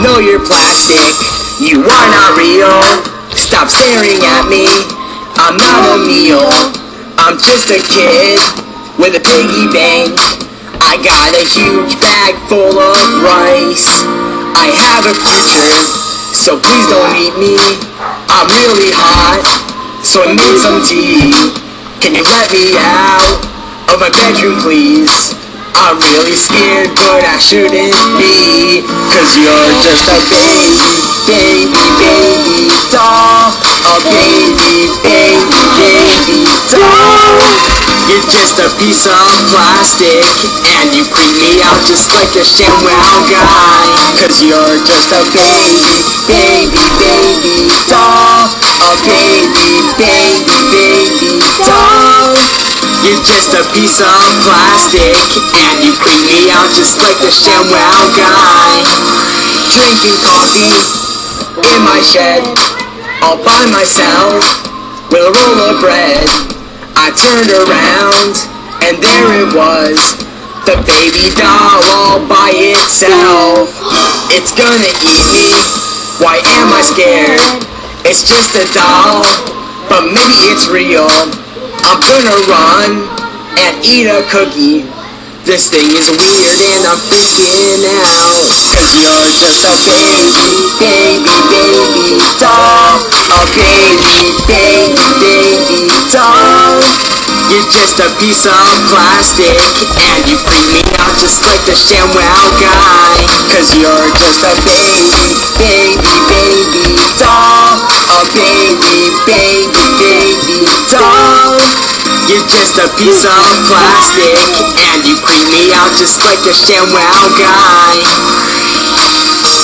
know you're plastic. You are not real. Stop staring at me. I'm not a meal. I'm just a kid with a piggy bank. I got a huge bag full of rice. I have a future, so please don't eat me. I'm really hot, so I made some tea. Can you let me out of my bedroom, please? I'm really scared, but I shouldn't be, 'cause you're just a baby doll. A baby doll. You're just a piece of plastic, and you creep me out just like a ShamWow guy. 'Cause you're just a baby doll. A baby doll. You're just a piece of plastic, and you creep me out just like the ShamWow guy. Drinking coffee in my shed, all by myself, with a roll of bread. I turned around, and there it was, the baby doll all by itself. It's gonna eat me, why am I scared? It's just a doll, but maybe it's real. I'm gonna run and eat a cookie. This thing is weird and I'm freaking out. 'Cause you're just a baby doll. A baby doll. You're just a piece of plastic, and you creep me out just like the ShamWow guy. 'Cause you're just a baby doll. A baby doll. You're just a piece of plastic, and you creep me out just like the ShamWow guy.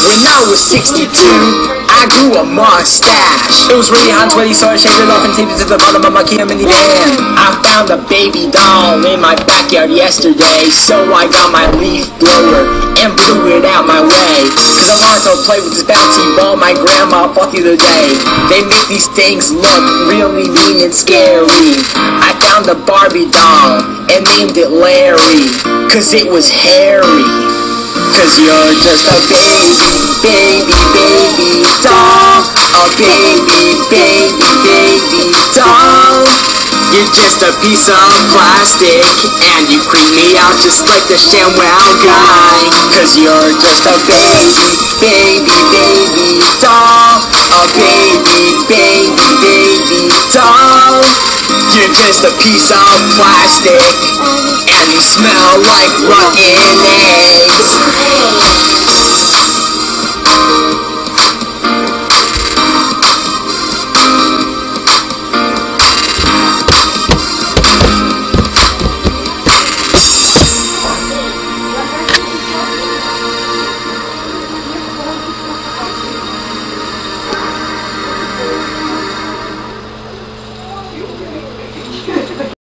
When I was 62, I grew a mustache. It was really hot, sweaty, so I shaved it off and taped it to the bottom of my Kia minivan. I found a baby doll in my backyard yesterday, so I got my leaf blower and blew it out my way. 'Cause I wanted to play with this bouncy ball my grandma bought the other day. They make these things look really mean and scary. I found a Barbie doll and named it Larry, 'cause it was hairy. 'Cause you're just a baby doll. A baby doll. You're just a piece of plastic, and you creep me out just like the ShamWow guy. 'Cause you're just a baby doll. A baby doll. You're just a piece of plastic, and you smell like rotten eggs.